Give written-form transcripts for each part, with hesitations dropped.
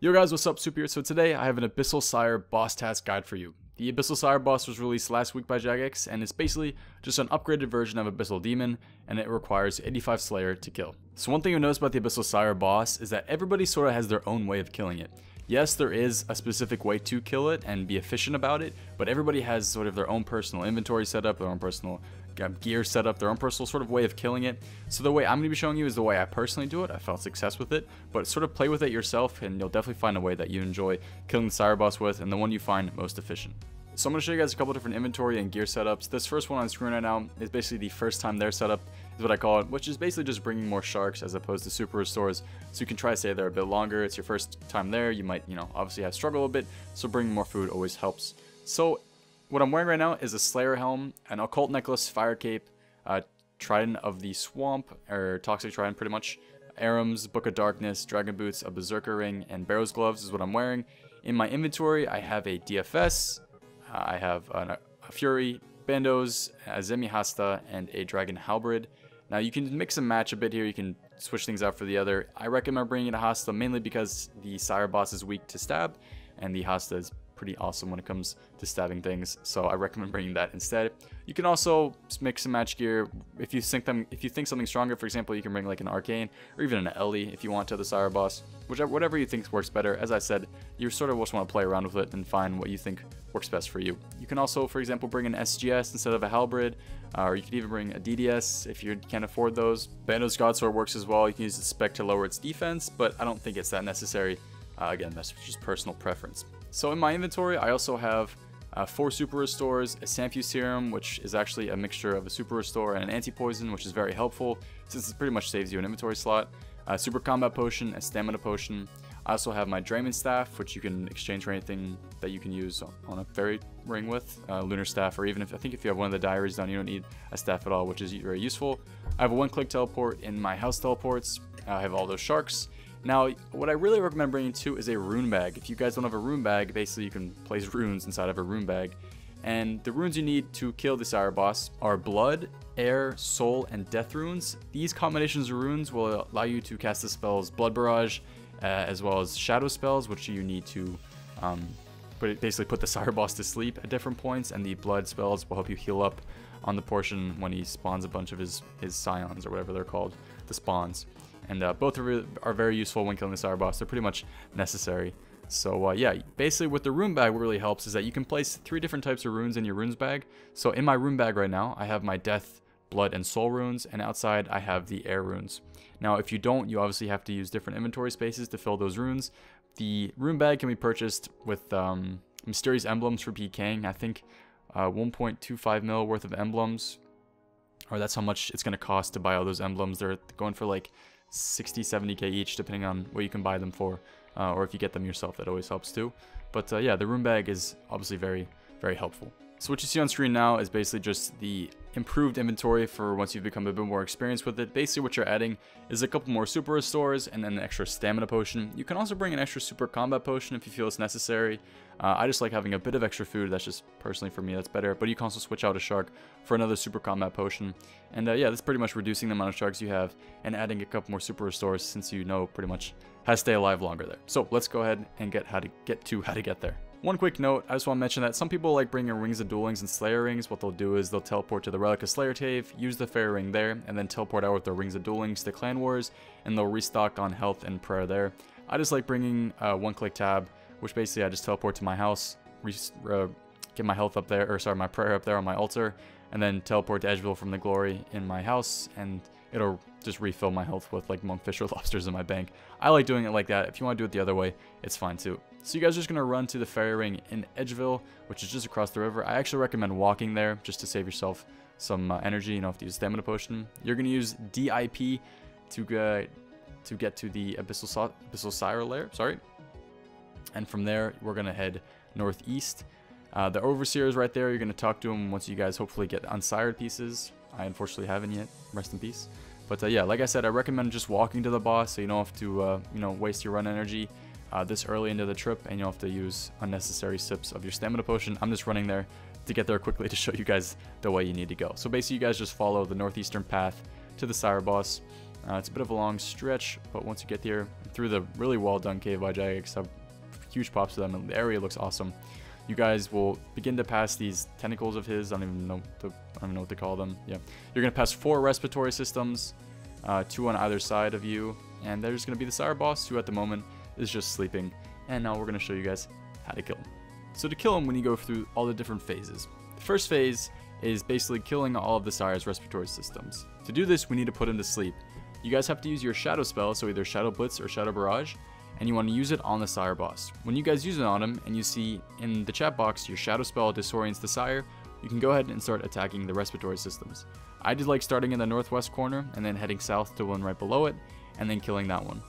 Yo guys, what's up? Super here. So today I have an Abyssal Sire boss task guide for you. The Abyssal Sire boss was released last week by Jagex, and it's basically just an upgraded version of Abyssal Demon, and it requires 85 Slayer to kill. So one thing you'll notice about the Abyssal Sire boss is that everybody sort of has their own way of killing it. Yes, there is a specific way to kill it and be efficient about it, but everybody has sort of their own personal inventory setup, their own personal gear setup, their own personal sort of way of killing it. So the way I'm going to be showing you is the way I personally do it. I found success with it, but sort of play with it yourself and you'll definitely find a way that you enjoy killing the Sire boss with and the one you find most efficient. So I'm going to show you guys a couple different inventory and gear setups. This first one on screen right now is basically the first time there setup, is what I call it, which is basically just bringing more sharks as opposed to super restores, so you can try to stay there a bit longer. It's your first time there, you might, obviously have struggle a bit, so bringing more food always helps. So what I'm wearing right now is a Slayer helm, an occult necklace, fire cape, Trident of the Swamp, or Toxic Trident pretty much, Aram's Book of Darkness, Dragon Boots, a Berserker ring, and Barrow's Gloves is what I'm wearing. In my inventory, I have a DFS, I have a Fury, Bandos, a Zemi Hasta, and a Dragon Halberd. Now you can mix and match a bit here, you can switch things out for the other. I recommend bringing a Hasta mainly because the Sire boss is weak to stab, and the Hasta is pretty awesome when it comes to stabbing things, so I recommend bringing that instead. You can also mix and match gear if you think something stronger. For example, you can bring like an Arcane or even an Ellie if you want to the Sire boss, whatever you think works better. As I said, you sort of just want to play around with it and find what you think works best for you. You can also, for example, bring an SGS instead of a Halberd, or you can even bring a DDS if you can't afford those. Bandos Godsword works as well. You can use the spec to lower its defense, but I don't think it's that necessary. Again, that's just personal preference. So in my inventory, I also have 4 Super Restores, a Sanfew Serum, which is actually a mixture of a Super Restore and an Anti-Poison, which is very helpful since it pretty much saves you an inventory slot. A Super Combat Potion, a Stamina Potion. I also have my Drayman Staff, which you can exchange for anything that you can use on a fairy ring with, Lunar Staff, or even if you have one of the diaries done, you don't need a staff at all, which is very useful. I have a one-click teleport in my house teleports. I have all those sharks. Now, what I really recommend bringing too is a rune bag. If you guys don't have a rune bag, basically you can place runes inside of a rune bag. And the runes you need to kill the Sire boss are Blood, Air, Soul, and Death runes. These combinations of runes will allow you to cast the spells Blood Barrage, as well as Shadow spells, which you need to basically put the Sire boss to sleep at different points, and the Blood spells will help you heal up on the portion when he spawns a bunch of his scions, or whatever they're called, the spawns. And both are very useful when killing the Sire boss. They're pretty much necessary. So yeah, basically what the rune bag really helps is that you can place 3 different types of runes in your runes bag. So in my rune bag right now, I have my Death, Blood, and Soul runes, and outside I have the Air runes. Now if you don't, you obviously have to use different inventory spaces to fill those runes. The rune bag can be purchased with Mysterious Emblems for PKing. I think 1.25 mil worth of emblems, or that's how much it's going to cost to buy all those emblems. They're going for like 60-70k each, depending on what you can buy them for, or if you get them yourself, that always helps too. But yeah, the rune bag is obviously very, very helpful. So what you see on screen now is basically just the improved inventory for once you've become a bit more experienced with it. Basically what you're adding is a couple more Super Restores and then an extra Stamina Potion. You can also bring an extra Super Combat Potion if you feel it's necessary. I just like having a bit of extra food. That's just personally for me, that's better. But you can also switch out a shark for another Super Combat Potion. And yeah, that's pretty much reducing the amount of sharks you have and adding a couple more Super Restores, since you know pretty much how to stay alive longer there. So let's go ahead and get how to get there. One quick note, I just want to mention that some people like bringing Rings of Duelings and Slayer rings. What they'll do is they'll teleport to the Relic of Slayer Cave, use the Fairy ring there, and then teleport out with their Rings of Duelings to Clan Wars, and they'll restock on health and prayer there. I just like bringing one-click tab, which basically I just teleport to my house, get my health up there, or sorry, my prayer up there on my altar, and then teleport to Edgeville from the Glory in my house, and it'll just refill my health with like monkfish or lobsters in my bank. I like doing it like that. If you want to do it the other way, it's fine too. So you guys are just going to run to the Fairy ring in Edgeville, which is just across the river. I actually recommend walking there just to save yourself some energy. You don't have to use Stamina Potion. You're going to use DIP to get to the Abyssal Sire lair, sorry. And from there, we're going to head northeast. The Overseer is right there. You're going to talk to him once you guys hopefully get unsired pieces. I unfortunately haven't yet. Rest in peace. But yeah, like I said, I recommend just walking to the boss so you don't have to waste your run energy this early into the trip, and you don't have to use unnecessary sips of your Stamina Potion. I'm just running there to get there quickly to show you guys the way you need to go. So basically, you guys just follow the northeastern path to the Sire boss. It's a bit of a long stretch, but once you get here through the really well done cave by Jagex, huge props to them, and the area looks awesome. You guys will begin to pass these tentacles of his. I don't even know what to call them. Yeah, you're gonna pass 4 respiratory systems, 2 on either side of you, and there's gonna be the Sire boss, who at the moment is just sleeping. And now we're gonna show you guys how to kill him. So to kill him, when you go through all the different phases, the first phase is basically killing all of the Sire's respiratory systems. To do this, we need to put him to sleep. You guys have to use your Shadow spell, so either Shadow Blitz or Shadow Barrage, and you want to use it on the Sire boss. When you guys use it on him, and you see in the chat box your Shadow spell disorients the Sire, you can go ahead and start attacking the respiratory systems. I did like starting in the northwest corner, and then heading south to one right below it, and then killing that one.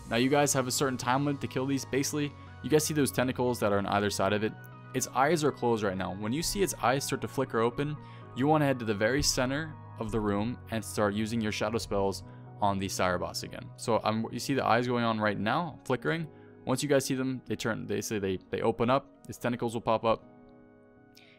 Now you guys have a certain time limit to kill these. Basically, you guys see those tentacles that are on either side of it. Its eyes are closed right now. When you see its eyes start to flicker open, you want to head to the very center of the room and start using your Shadow spells on the Sire boss again. So you see the eyes going on right now, flickering. Once you guys see them, they open up, its tentacles will pop up,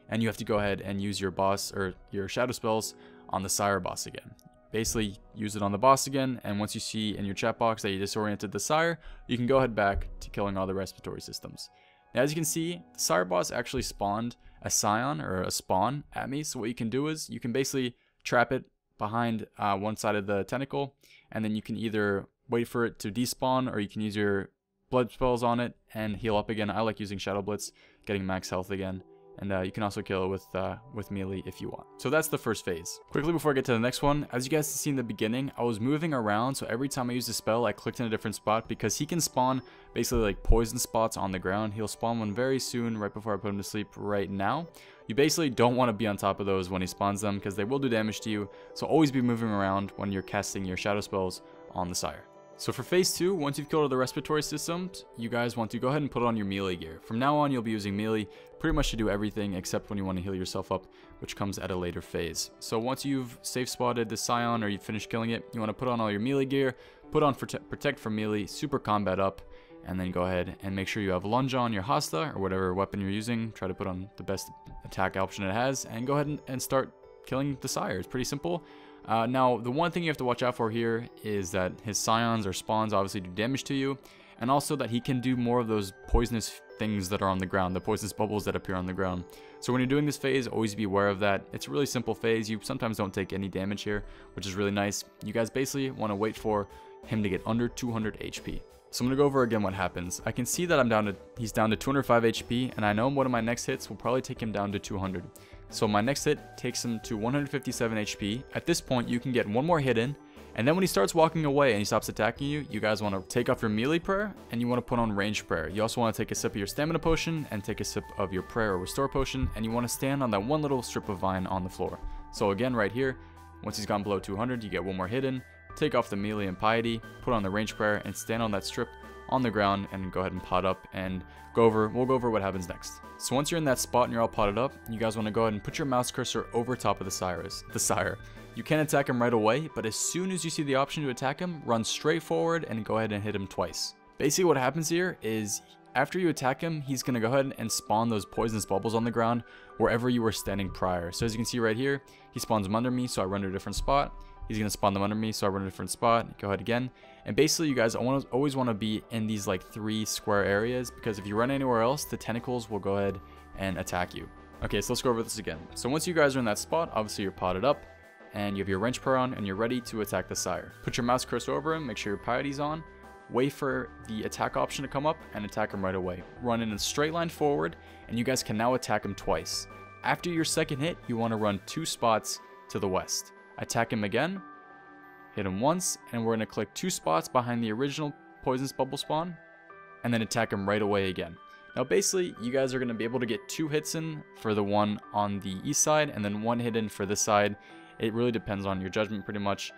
and you have to go ahead and use your boss or your Shadow spells on the Sire boss again. Basically, use it on the boss again, and once you see in your chat box that you disoriented the Sire, you can go ahead back to killing all the respiratory systems. Now, as you can see, the Sire boss actually spawned a Scion or a spawn at me, so what you can do is you can basically trap it behind one side of the tentacle, and then you can either wait for it to despawn, or you can use your blood spells on it and heal up again. I like using Shadow Blitz, getting max health again, and you can also kill it with melee if you want. So that's the first phase. Quickly before I get to the next one, as you guys see in the beginning, I was moving around, so every time I used a spell, I clicked in a different spot, because he can spawn basically like poison spots on the ground. He'll spawn one very soon, right before I put him to sleep right now. You basically don't want to be on top of those when he spawns them, because they will do damage to you, so always be moving around when you're casting your Shadow spells on the Sire. So for phase 2, once you've killed all the respiratory systems, you guys want to go ahead and put on your melee gear. From now on, you'll be using melee pretty much to do everything except when you want to heal yourself up, which comes at a later phase. So once you've safe spotted the Scion or you've finished killing it, you want to put on all your melee gear, put on Protect from melee, super combat up, and then go ahead and make sure you have Lunge on your Hasta or whatever weapon you're using. Try to put on the best attack option it has, and go ahead and start killing the Sire. It's pretty simple. Now, the one thing you have to watch out for here is that his Scions or spawns obviously do damage to you, and also that he can do more of those poisonous things that are on the ground, the poisonous bubbles that appear on the ground. So when you're doing this phase, always be aware of that. It's a really simple phase. You sometimes don't take any damage here, which is really nice. You guys basically want to wait for him to get under 200 HP. So I'm going to go over again what happens. I can see that he's down to 205 HP, and I know one of my next hits will probably take him down to 200. So my next hit takes him to 157 HP. At this point, you can get one more hit in, and then when he starts walking away and he stops attacking you, you guys want to take off your melee prayer, and you want to put on ranged prayer. You also want to take a sip of your stamina potion, and take a sip of your prayer or restore potion, and you want to stand on that one little strip of vine on the floor. So again, right here, once he's gone below 200, you get one more hit in, take off the melee and piety, put on the ranged prayer, and stand on that strip on the ground, and go ahead and pot up, and we'll go over what happens next. So once you're in that spot and you're all potted up, you guys want to go ahead and put your mouse cursor over top of the Sire. You can attack him right away, but as soon as you see the option to attack him, run straight forward and go ahead and hit him twice. Basically what happens here is, after you attack him, he's going to go ahead and spawn those poisonous bubbles on the ground wherever you were standing prior. So as you can see right here, he spawns them under me, so I run to a different spot. He's going to spawn them under me, so I run to a different spot. Go ahead again. And basically, you guys always want to be in these like 3 square areas, because if you run anywhere else, the tentacles will go ahead and attack you. Okay, so let's go over this again. So once you guys are in that spot, obviously you're potted up, and you have your wrench prayer on, and you're ready to attack the Sire. Put your mouse cursor over him, make sure your piety's on, wait for the attack option to come up, and attack him right away. Run in a straight line forward, and you guys can now attack him twice. After your second hit, you want to run 2 spots to the west. Attack him again, hit him once, and we're going to click 2 spots behind the original poisonous bubble spawn, and then attack him right away again. Now basically, you guys are going to be able to get 2 hits in for the one on the east side, and then 1 hit in for this side. It really depends on your judgment pretty much.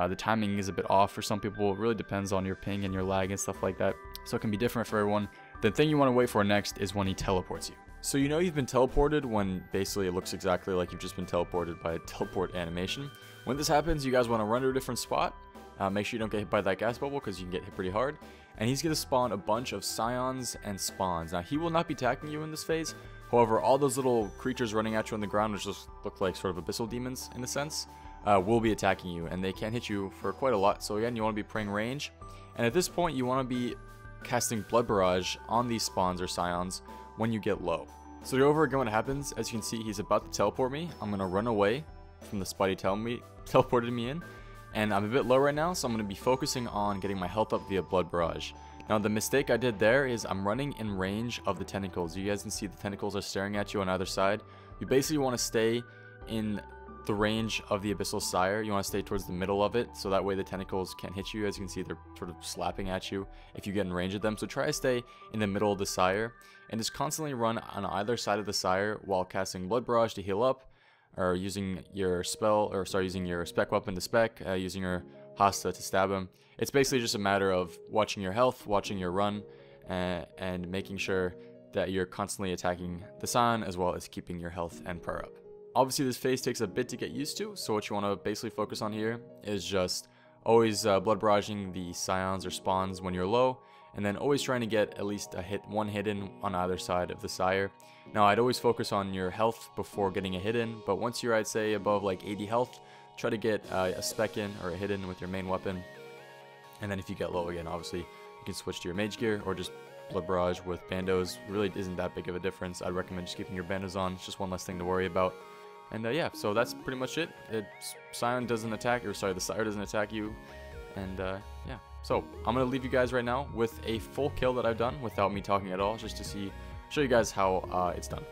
The timing is a bit off for some people. It really depends on your ping and your lag and stuff like that, so it can be different for everyone. The thing you want to wait for next is when he teleports you. So you know you've been teleported when basically it looks exactly like you've just been teleported by a teleport animation. When this happens, you guys want to run to a different spot. Make sure you don't get hit by that gas bubble, because you can get hit pretty hard. And he's going to spawn a bunch of Scions and spawns. Now he will not be attacking you in this phase. However, all those little creatures running at you on the ground, which just look like sort of abyssal demons in a sense, will be attacking you, and they can hit you for quite a lot. So again, you want to be praying range, and at this point you want to be casting Blood Barrage on these spawns or scions when you get low. So over again, what happens, as you can see, he's about to teleport me. I'm going to run away from the spot he teleported me in, and I'm a bit low right now, so I'm going to be focusing on getting my health up via Blood Barrage. Now the mistake I did there is I'm running in range of the tentacles. You guys can see the tentacles are staring at you on either side. You basically want to stay in the range of the Abyssal Sire. You want to stay towards the middle of it, so that way the tentacles can't hit you. As you can see, they're sort of slapping at you if you get in range of them. So try to stay in the middle of the Sire, and just constantly run on either side of the Sire while casting Blood Barrage to heal up, or using your using your spec weapon to spec, using your Hasta to stab him. It's basically just a matter of watching your health, watching your run, and making sure that you're constantly attacking the Scion, as well as keeping your health and prayer up. Obviously this phase takes a bit to get used to, so what you want to basically focus on here is just always blood barraging the scions or spawns when you're low, and then always trying to get at least one hit in on either side of the Sire. Now I'd always focus on your health before getting a hit in, but once you're, I'd say, above like 80 health, try to get a spec in or a hit in with your main weapon. And then if you get low again, obviously you can switch to your mage gear or just blood barrage with bandos. Really isn't that big of a difference. I'd recommend just keeping your bandos on. It's just one less thing to worry about. And yeah, so that's pretty much it. Scion doesn't attack, or sorry, the Sire doesn't attack you. And yeah, so I'm gonna leave you guys right now with a full kill that I've done without me talking at all, just to show you guys how it's done.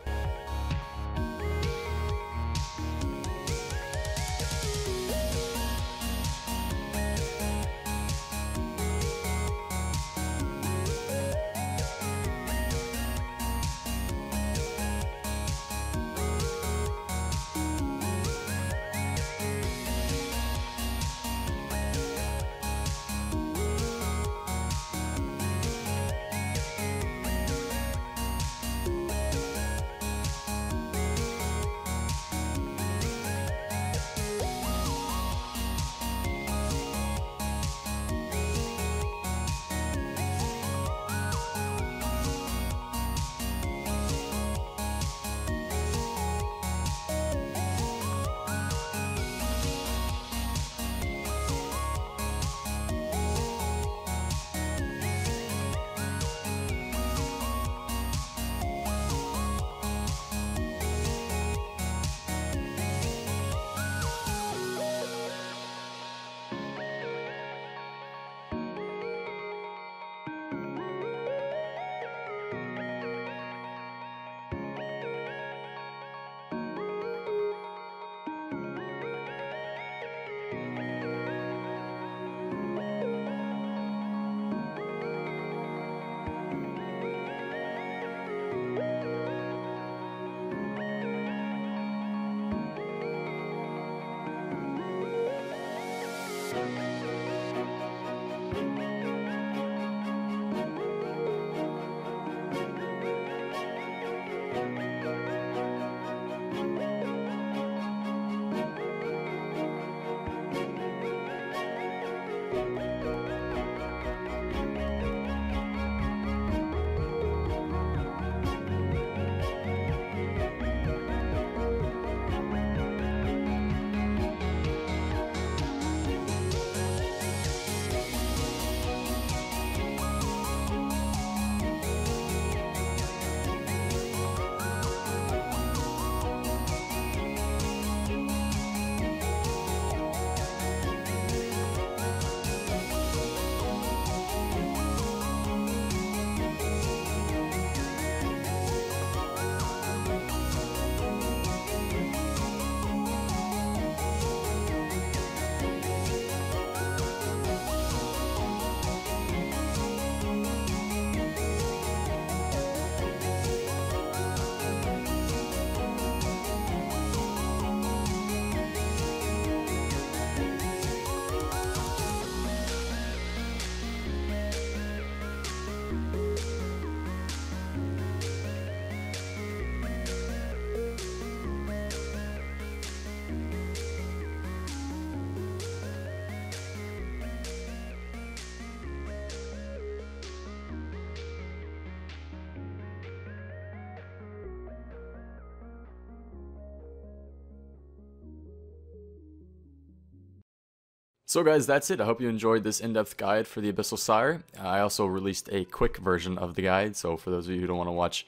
So guys, that's it. I hope you enjoyed this in-depth guide for the Abyssal Sire. I also released a quick version of the guide, so for those of you who don't want to watch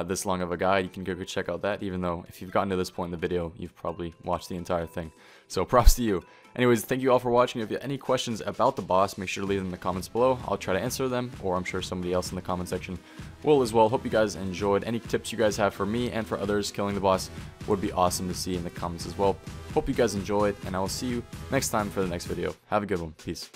this long of a guide, you can go check out that, even though if you've gotten to this point in the video, you've probably watched the entire thing. So props to you. Anyways, thank you all for watching. If you have any questions about the boss, make sure to leave them in the comments below. I'll try to answer them, or I'm sure somebody else in the comment section will as well. Hope you guys enjoyed. Any tips you guys have for me and for others killing the boss would be awesome to see in the comments as well. Hope you guys enjoyed, and I will see you next time for the next video. Have a good one. Peace.